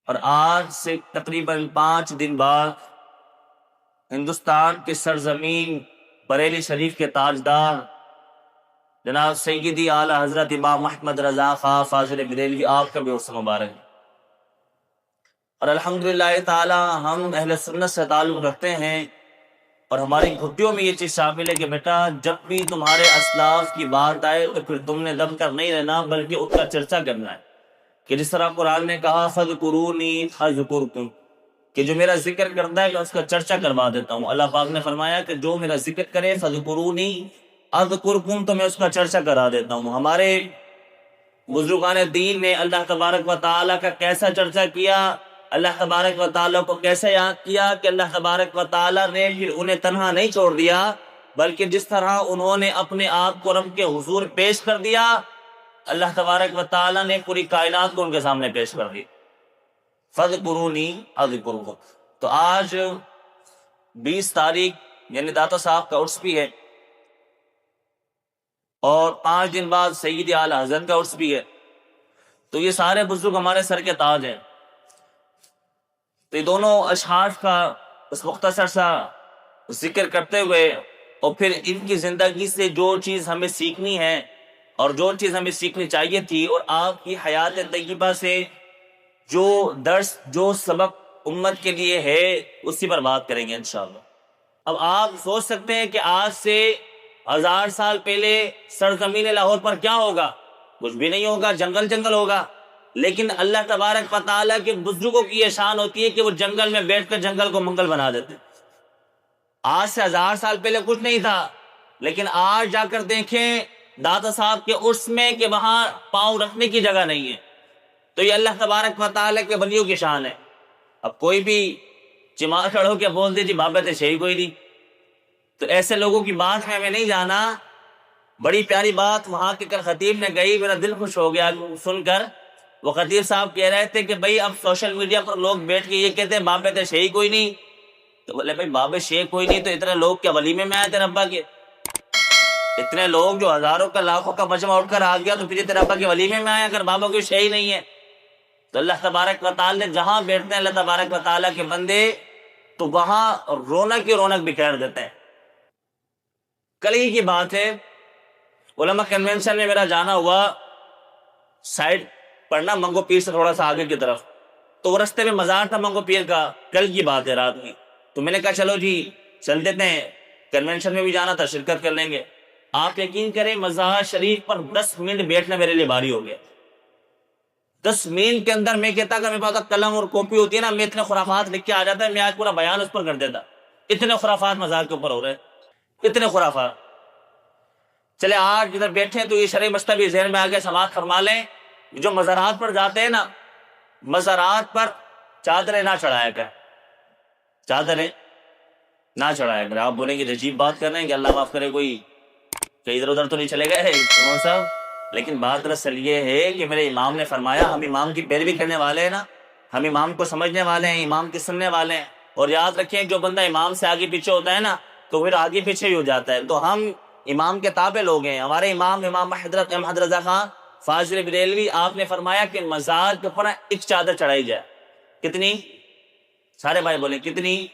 اور آج سے تقریباً 5 دن بعد ہندوستان کے سرزمین بریلی شریف کے تاجدار جناب سیدی اعلیٰ حضرت امام محمد رضا خان فاضل بریلوی آپ کا بھی عرس مبارک ہے۔ اور الحمدللہ تعالی ہم اہل سنت سے تعلق رکھتے ہیں، اور ہماری گھٹیوں میں یہ چیز شامل ہے کہ بیٹا جب بھی تمہارے اسلاف کی بات آئے تو پھر تم نے دب کر نہیں رہنا، بلکہ اس کا چرچا کرنا ہے، کہ جس طرح قرآن نے کہا فَاذْكُرُونِي أَذْكُرْكُمْ، کہ جو میرا ذکر کرتا ہے میں اس کا چرچا کروا دیتا ہوں۔ اللہ پاک نے فرمایا کہ جو میرا ذکر کرے فَاذْكُرُونِي أَذْكُرْكُمْ، تو میں اس کا چرچا کرا دیتا ہوں۔ ہمارے بزرگان دین نے اللہ تبارک و تعالیٰ کا کیسا چرچا کیا، اللہ تبارک و تعالیٰ کو کیسے یاد کیا، کہ اللہ تبارک و تعالیٰ نے پھر انہیں تنہا نہیں چھوڑ دیا، بلکہ جس طرح انہوں نے اپنے آپ کو رب کے حضور پیش کر دیا، اللہ تبارک و تعالیٰ نے پوری کائنات کو ان کے سامنے پیش کر دی۔ فَاذْكُرُونِي أَذْكُرْكُمْ۔ تو آج 20 تاریخ یعنی داتا صاحب کا عرس بھی ہے، اور 5 دن بعد سیدی اعلیٰ حضرت کا عرس بھی ہے، تو یہ سارے بزرگ ہمارے سر کے تاج ہیں۔ تو یہ دونوں اشخاص کا اس مختصر سا ذکر کرتے ہوئے، اور پھر ان کی زندگی سے جو چیز ہمیں سیکھنی ہے اور جو چیز ہمیں سیکھنی چاہیے تھی، اور آپ کی حیات طیبہ سے جو درس جو سبق امت کے لیے ہے، اسی پر بات کریں گے انشاءاللہ۔ اب آپ سوچ سکتے ہیں کہ آج سے 1000 سال پہلے سرزمین لاہور پر کیا ہوگا؟ کچھ بھی نہیں ہوگا، جنگل جنگل ہوگا، لیکن اللہ تبارک و تعالیٰ کے بزرگوں کی یہ شان ہوتی ہے کہ وہ جنگل میں بیٹھ کر جنگل کو منگل بنا دیتے۔ آج سے 1000 سال پہلے کچھ نہیں تھا، لیکن آج جا کر دیکھیں داتا صاحب کے عرس میں کہ وہاں پاؤں رکھنے کی جگہ نہیں ہے۔ تو یہ اللہ تبارک و تعالیٰ کے ولیوں کی شان ہے۔ اب کوئی بھی چمار کھڑ ہو کے بول دے جی بابت شہی کوئی نہیں، تو ایسے لوگوں کی بات میں ہمیں نہیں جانا۔ بڑی پیاری بات وہاں کے خطیب نے کہی، میرا دل خوش ہو گیا سن کر۔ وہ خطیب صاحب کہہ رہے تھے کہ بھائی اب سوشل میڈیا پر لوگ بیٹھ کے یہ کہتے ہیں بابت شہی کوئی نہیں، تو بولے بھائی باب شیخ کوئی نہیں، تو اتنے لوگ کیا ولیمے میں آئے تیرے ابا کے؟ اتنے لوگ جو ہزاروں کا لاکھوں کا مجمع اٹھ کر آ گیا، تو پھر یہ تیرے ابا کے ولیمے میں آئے اگر بابا کوئی شیخ نہیں ہے؟ تو اللہ تبارک و تعالیٰ نے جہاں بیٹھتے ہیں اللہ تبارک و تعالیٰ کے بندے، تو وہاں رونق کی رونق بکھیر دیتے ہیں۔ کل ہی کی بات ہے، علماء کنونشن میں میرا جانا ہوا، سائڈ پڑھنا منگو پیر سے تھوڑا سا آگے کی طرف، تو وہ رستے میں مزار تھا منگو پیر کا، کل کی بات ہے رات میں۔ تو میں نے کہا چلو جی چل دیتے ہیں، کنونشن میں بھی جانا تھا، شرکت کر لیں گے۔ آپ یقین کریں مزار شریف پر 10 منٹ بیٹھنا میرے لیے بھاری ہو گیا۔ 10 منٹ کے اندر میں کہتا کہ میرے پاس قلم اور کاپی ہوتی ہے نا، میں اتنے خرافات لکھ کے آ جاتا ہے، میں آج پورا بیان اس پر کر دیتا۔ اتنے خرافات مزار کے اوپر ہو رہے، اتنے خرافات۔ چلے آج ادھر بیٹھے ہیں تو یہ شرعی مسئلہ بھی ذہن میں آگے سماعت فرما لیں، جو مزارات پر جاتے ہیں نا، مزارات پر چادریں نہ چڑھایا کریں، چادریں نہ چڑھایا کریں۔ آپ بولیں گے عجیب بات کر رہے ہیں کہ اللہ معاف کرے کوئی کہ ادھر ادھر تو نہیں چلے گئے امام صاحب، لیکن بات دراصل یہ ہے کہ میرے امام نے فرمایا، ہم امام کی پیروی کرنے والے ہیں نا، ہم امام کو سمجھنے والے ہیں، امام کی سننے والے ہیں۔ اور یاد رکھیں جو بندہ امام سے آگے پیچھے ہوتا ہے نا تو پھر آگے پیچھے ہی ہو جاتا ہے۔ تو ہم امام کے تابع لوگ ہیں۔ ہمارے امام حضرت احمد رضا خان فاضل بریلوی، آپ نے فرمایا کہ مزار کے اوپر ایک چادر چڑھائی جائے۔ کتنی؟ سارے بھائی بولیں کتنی؟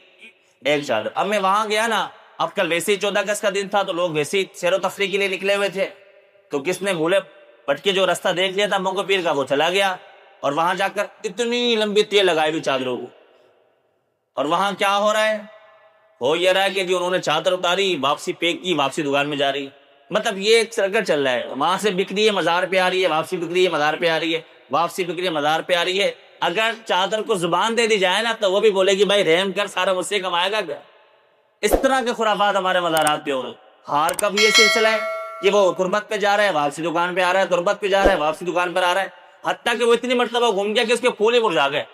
ایک چادر۔ اب میں وہاں گیا نا، اب کل ویسے ہی 14 اگست کا دن تھا، تو لوگ ویسے ہی سیر و تفریح کے لیے نکلے ہوئے تھے، تو کس نے بھولے پٹکے جو رستہ دیکھ لیا تھا منگو پیر کا، وہ چلا گیا، اور وہاں جا کر اتنی لمبی تیل لگائی ہوئی چادروں کو۔ اور وہاں کیا ہو رہا ہے؟ ہو یہ رہا ہے کہ انہوں نے چادر اتاری، واپسی پیک کی، واپسی دکان میں جا رہی۔ مطلب یہ ایک سرکٹ چل رہا ہے، وہاں سے بک رہی ہے مزار پہ آ رہی ہے، واپسی بک رہی ہے مزار پہ آ رہی ہے، واپسی بک رہی ہے مزار پہ آ رہی ہے۔ اگر چادر کو زبان دے دی جائے نا تو وہ بھی بولے گی بھائی رحم کر، سارا مجھ سے کمائے گا کیا؟ اس طرح کے خرافات ہمارے مزارات پہ ہو رہے۔ ہار کا بھی یہ سلسلہ ہے کہ وہ تربت پہ جا رہا ہے، واپسی دکان پہ آ رہا ہے، تربت پہ جا رہا ہے، واپسی دکان پر آ رہا ہے، حتیٰ کہ وہ اتنی مرتبہ گھوم گیا کہ اس کے پھول ہی مرجھا گئے۔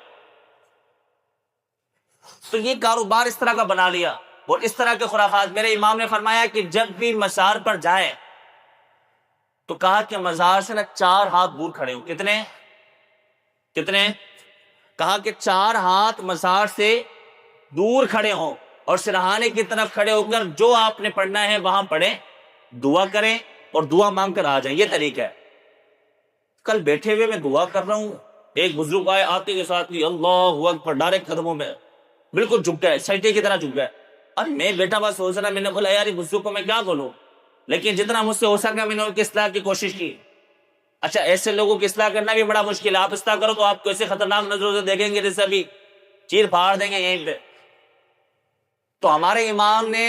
تو یہ کاروبار اس طرح کا بنا لیا، اور اس طرح کے خرافات۔ میرے امام نے فرمایا کہ جب بھی مزار پر جائیں تو کہا کہ مزار سے نا 4 ہاتھ دور کھڑے ہو۔ کتنے؟ کہا کہ 4 ہاتھ مزار سے دور کھڑے ہوں، اور سرہانے کی طرف کھڑے ہو کر جو آپ نے پڑھنا ہے وہاں پڑھیں، دعا کریں اور دعا مانگ کر آ جائیں۔ یہ طریقہ ہے۔ کل بیٹھے ہوئے میں دعا کر رہا ہوں، ایک بزرگ آئے، آتے کے ساتھ ہی اللہ اکبر، ڈائریکٹ قدموں میں بالکل جھک گئے، سجدے کی طرح جھک گئے. اور میں بیٹا بس سوچ رہا، میں نے بولا یار بزرگ کو میں کیا بولوں، لیکن جتنا مجھ سے ہو سکا میں نے ان کی اصلاح کی کوشش کی. اچھا ایسے لوگوں کی اصلاح کرنا بھی بڑا مشکل ہے، آپ اصلاح کرو تو آپ کو ایسے خطرناک نظروں سے دیکھیں گے جیسے ابھی چیر پھاڑ دیں گے یہیں پہ. تو ہمارے امام نے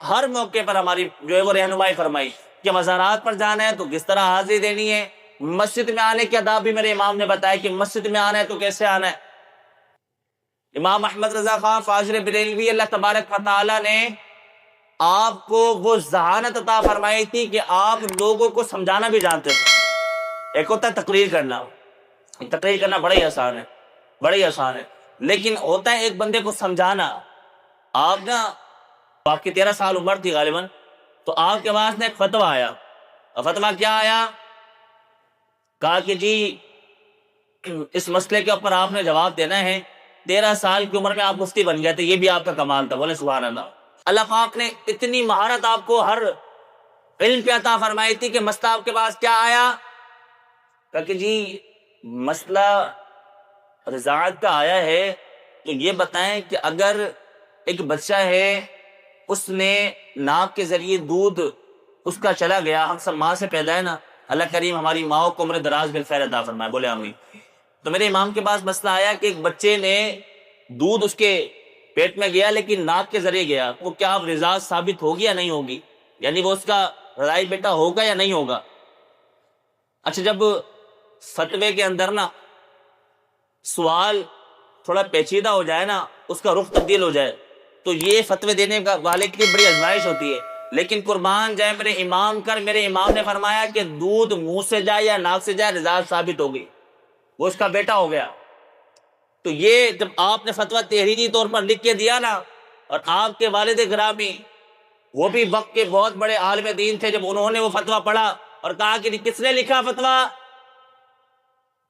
ہر موقع پر ہماری جو ہے وہ رہنمائی فرمائی کہ مزارات پر جانا ہے تو کس طرح حاضری دینی ہے، مسجد میں آنے کے آداب بھی میرے امام نے بتایا کہ مسجد میں آنا ہے تو کیسے آنا ہے. امام احمد رضا خان فاضل بریلوی اللہ تبارک و تعالی نے آپ کو وہ ذہانت عطا فرمائی تھی کہ آپ لوگوں کو سمجھانا بھی جانتے تھے. ایک ہوتا ہے تقریر کرنا، تقریر کرنا بڑا ہی آسان ہے، بڑا ہی آسان ہے، لیکن ہوتا ہے ایک بندے کو سمجھانا. آپ نا، آپ کی 13 سال عمر تھی غالباً، تو آپ کے پاس نے ایک فتویٰ آیا. اور فتویٰ کیا آیا؟ کہا کہ جی اس مسئلے کے اوپر آپ نے جواب دینا ہے. 13 سال کی عمر میں آپ مفتی بن گئے تھے، یہ بھی آپ کا کمال تھا. بولے سبحان اللہ. اللہ پاک نے اتنی مہارت آپ کو ہر علم پہ عطا فرمائی تھی کہ مسئلہ آپ کے پاس کیا آیا؟ کہا کہ جی مسئلہ رضاعت کا آیا ہے، تو یہ بتائیں کہ اگر ایک بچہ ہے، اس نے ناک کے ذریعے دودھ اس کا چلا گیا، ہم سب ماں سے پیدا ہے نا، اللہ کریم ہماری ماں کو عمر دراز بالخیر عطا فرمائے، بولے آمین. تو میرے امام کے پاس مسئلہ آیا کہ ایک بچے نے دودھ اس کے پیٹ میں گیا لیکن ناک کے ذریعے گیا، وہ کیا رضاعت ثابت ہوگی یا نہیں ہوگی، یعنی وہ اس کا رضاعی بیٹا ہوگا یا نہیں ہوگا. اچھا جب فتوے کے اندر نا سوال تھوڑا پیچیدہ ہو جائے نا، اس کا رخ تبدیل ہو جائے، تو یہ فتوے دینے کا والے کی بڑی آزمائش ہوتی ہے. لیکن قربان جائے میرے امام کر، میرے امام نے فرمایا کہ دودھ منہ سے جائے یا ناک سے جائے رضاعت ثابت ہوگی، وہ اس کا بیٹا ہو گیا. تو یہ جب آپ نے فتویٰ تحریری طور پر لکھ کے دیا نا، اور آپ کے والد گرامی وہ بھی وقت کے بہت بڑے عالم دین تھے، جب انہوں نے وہ فتویٰ پڑھا اور کہا کہ کس نے لکھا فتویٰ،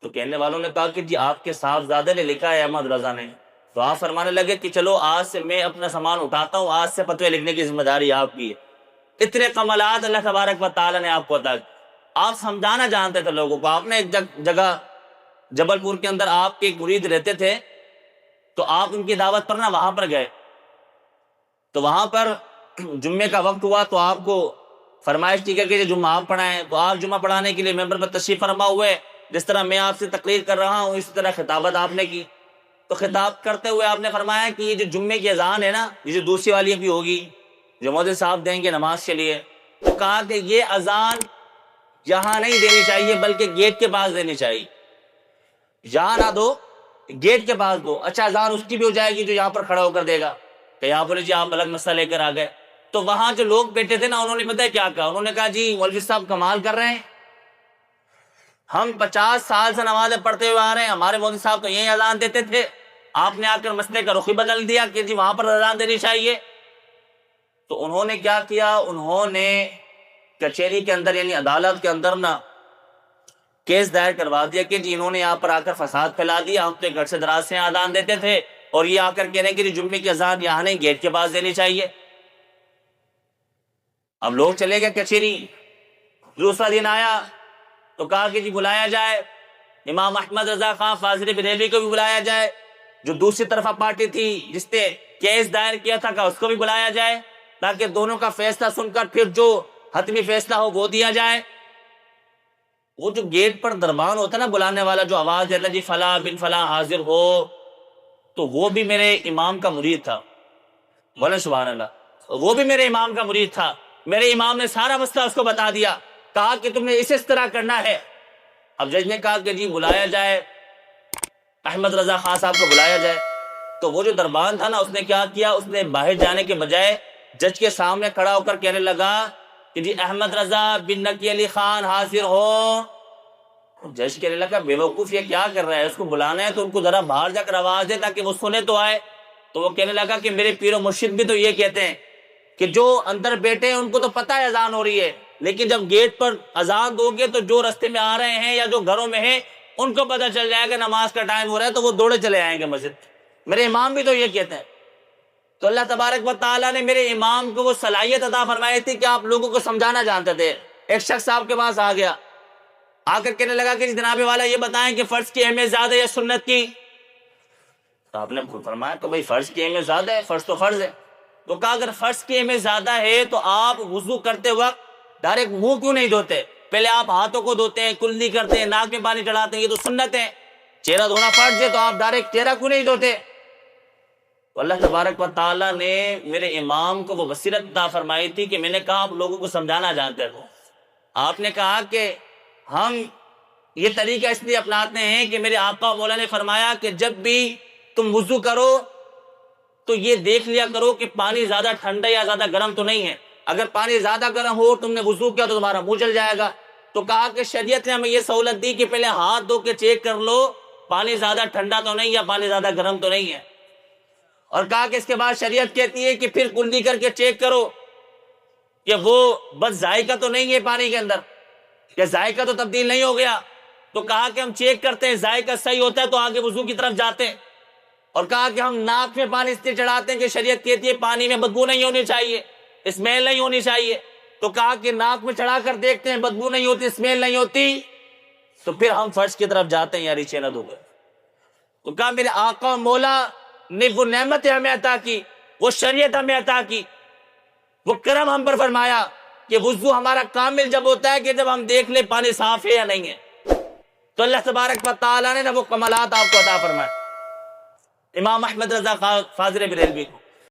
تو کہنے والوں نے کہا کہ جی آپ کے صاحبزادے نے لکھا ہے، احمد رضا نے. تو آپ فرمانے لگے کہ چلو آج سے میں اپنا سامان اٹھاتا ہوں، آج سے فتوے لکھنے کی ذمہ داری آپ کی ہے. اتنے کمالات اللہ تبارک و تعالی نے آپ کو عطا. آپ سمجھانا جانتے تھے لوگوں کو. آپ نے ایک جگہ جبل پور کے اندر آپ کے ایک مرید رہتے تھے، تو آپ ان کی دعوت پر نا وہاں پر گئے، تو وہاں پر جمعے کا وقت ہوا تو آپ کو فرمائش کی کہ جمعہ آپ پڑھائیں. تو آپ جمعہ پڑھانے کے لیے ممبر پر تشریف فرما ہوئے، جس طرح میں آپ سے تقریر کر رہا ہوں اسی طرح خطابت آپ نے کی. تو خطاب کرتے ہوئے آپ نے فرمایا کہ یہ جو جمعے کی اذان ہے نا، یہ جو دوسری والی بھی ہوگی جو مودی صاحب دیں گے نماز کے لیے، تو کہا کہ یہ اذان یہاں نہیں دینی چاہیے بلکہ گیٹ کے پاس دینی چاہیے. یہاں نہ دو، گیٹ کے پاس دو. اچھا اذان اس کی بھی ہو جائے گی جو یہاں پر کھڑا ہو کر دے گا. کہ یہاں پر جی آپ الگ مسئلہ لے کر آ گئے. تو وہاں جو لوگ بیٹھے تھے نا، انہوں نے پتہ ہے کیا کہا؟ انہوں نے کہا جی مولوی صاحب کمال کر رہے ہیں، ہم 50 سال سے نمازیں پڑھتے ہوئے آ رہے ہیں، ہمارے مولوی صاحب تو یہی اذان دیتے تھے، آپ نے آ کر مسئلے کا رخ ہی بدل دیا کہ جی وہاں پر اذان دینی چاہیے. تو انہوں نے کیا کیا؟ انہوں نے کچہری کے اندر یعنی عدالت کے اندر نا کیس دائر کروا دیا کہ جی انہوں نے یہاں پر آ کر فساد پھیلا دیا، ہم تو گھر سے دراز سے اذان دیتے تھے اور یہ آ کر کہہ رہے ہیں کہ جمعے کی اذان یہاں نہیں گیٹ کے پاس دینی چاہیے. اب لوگ چلے گئے کچہری. دوسرا دن آیا تو کہا کہ جی بلایا جائے امام احمد رضا خان فاضل بریلوی کو بھی بلایا جائے، جو دوسری طرف پارٹی تھی جس نے کیس دائر کیا تھا کا اس کو بھی بلایا جائے، تاکہ دونوں کا فیصلہ سن کر پھر جو حتمی فیصلہ ہو وہ دیا جائے. وہ جو گیٹ پر دربان ہوتا ہے نا بلانے والا، جو آواز ہے جی فلاں بن فلاں حاضر ہو، تو وہ بھی میرے امام کا مرید تھا. بولے سبحان اللہ. وہ بھی میرے امام کا مرید تھا. میرے امام نے سارا مسئلہ اس کو بتا دیا، کہا کہ تم نے اس طرح کرنا ہے. اب جج نے کہا کہ جی بلایا جائے احمد رضا خان صاحب کو بلایا جائے. تو وہ جو دربان تھا نا، اس نے کیا کیا؟ اس نے باہر جانے کے بجائے جج کے سامنے کھڑا ہو کر کہنے لگا کہ جی احمد رضا بن نقی علی خان حاضر ہو. جج کہنے لگا بے وقوف یہ کیا کر رہا ہے، اس کو بلانا ہے تو ان کو ذرا باہر جا کر آواز دے تاکہ وہ سنے تو آئے. تو وہ کہنے لگا کہ میرے پیر و مرشد بھی تو یہ کہتے ہیں کہ جو اندر بیٹھے ہیں ان کو تو پتہ ہے اذان ہو رہی ہے، لیکن جب گیٹ پر اذان دو گے تو جو رستے میں آ رہے ہیں یا جو گھروں میں ہیں ان کو پتہ چل جائے گا نماز کا ٹائم ہو رہا ہے تو وہ دوڑے چلے آئیں گے مسجد. میرے امام بھی تو یہ کہتے ہیں. تو اللہ تبارک و تعالیٰ نے میرے امام کو وہ صلاحیت عطا فرمائی تھی کہ آپ لوگوں کو سمجھانا جانتے تھے. ایک شخص آپ کے پاس آ گیا آ کر کہنے لگا کہ جناب والا یہ بتائیں کہ فرض کی اہمیت زیادہ ہے یا سنت کی؟ تو آپ نے فرمایا کہ بھائی فرض کی اہمیت زیادہ ہے، فرض تو فرض ہے۔ تو کہا اگر فرض کی اہمیت زیادہ ہے تو آپ وضو کرتے وقت ڈائریکٹ منہ کیوں نہیں دھوتے؟ پہلے آپ ہاتھوں کو دھوتے ہیں، کلی کرتے ہیں، ناک میں پانی چڑھاتے ہیں، یہ تو سنت ہے۔ چہرہ دھونا فرض ہے تو آپ ڈائریکٹ چہرہ کیوں نہیں دھوتے؟ تو اللہ تبارک و تعالیٰ نے میرے امام کو وہ بصیرت عطا فرمائی تھی کہ میں نے کہا آپ لوگوں کو سمجھانا جانتے ہو۔ آپ نے کہا کہ ہم یہ طریقہ اس لیے اپناتے ہیں کہ میرے آقا مولا نے فرمایا کہ جب بھی تم وضو کرو تو یہ دیکھ لیا کرو کہ پانی زیادہ ٹھنڈا یا زیادہ گرم تو نہیں ہے۔ اگر پانی زیادہ گرم ہو تم نے وضو کیا تو تمہارا منہ جل جائے گا۔ تو کہا کہ شریعت نے ہمیں یہ سہولت دی کہ پہلے ہاتھ دھو کے چیک کر لو پانی زیادہ ٹھنڈا تو نہیں یا پانی زیادہ گرم تو نہیں ہے، اور کہا کہ اس کے بعد شریعت کہتی ہے کہ پھر کلی کر کے چیک کرو کہ وہ بس ذائقہ تو نہیں ہے پانی کے اندر، کہ ذائقہ تو تبدیل نہیں ہو گیا۔ تو کہا کہ ہم چیک کرتے ہیں، ذائقہ صحیح ہوتا ہے تو آگے وضو کی طرف جاتے ہیں۔ اور کہا کہ ہم ناک میں پانی اس لیے چڑھاتے ہیں کہ شریعت کہتی ہے پانی میں بدبو نہیں ہونی چاہیے، اسمیل نہیں ہونی چاہیے۔ تو کہا کہ ناک میں چڑھا کر دیکھتے ہیں، بدبو نہیں ہوتی، اسمیل نہیں ہوتی، تو پھر ہم فرض کی طرف جاتے ہیں، یاری چہرہ دھو کر۔ تو کہا میرے آقا مولا نے وہ نعمت ہمیں عطا کی، وہ شریعت ہمیں عطا کی، وہ کرم ہم پر فرمایا کہ وضو ہمارا کامل جب ہوتا ہے کہ جب ہم دیکھ لیں پانی صاف ہے یا نہیں ہے۔ تو اللہ تبارک و تعالیٰ نے وہ کمالات آپ کو عطا فرمائے۔ امام احمد رضا فاضل بریلوی کو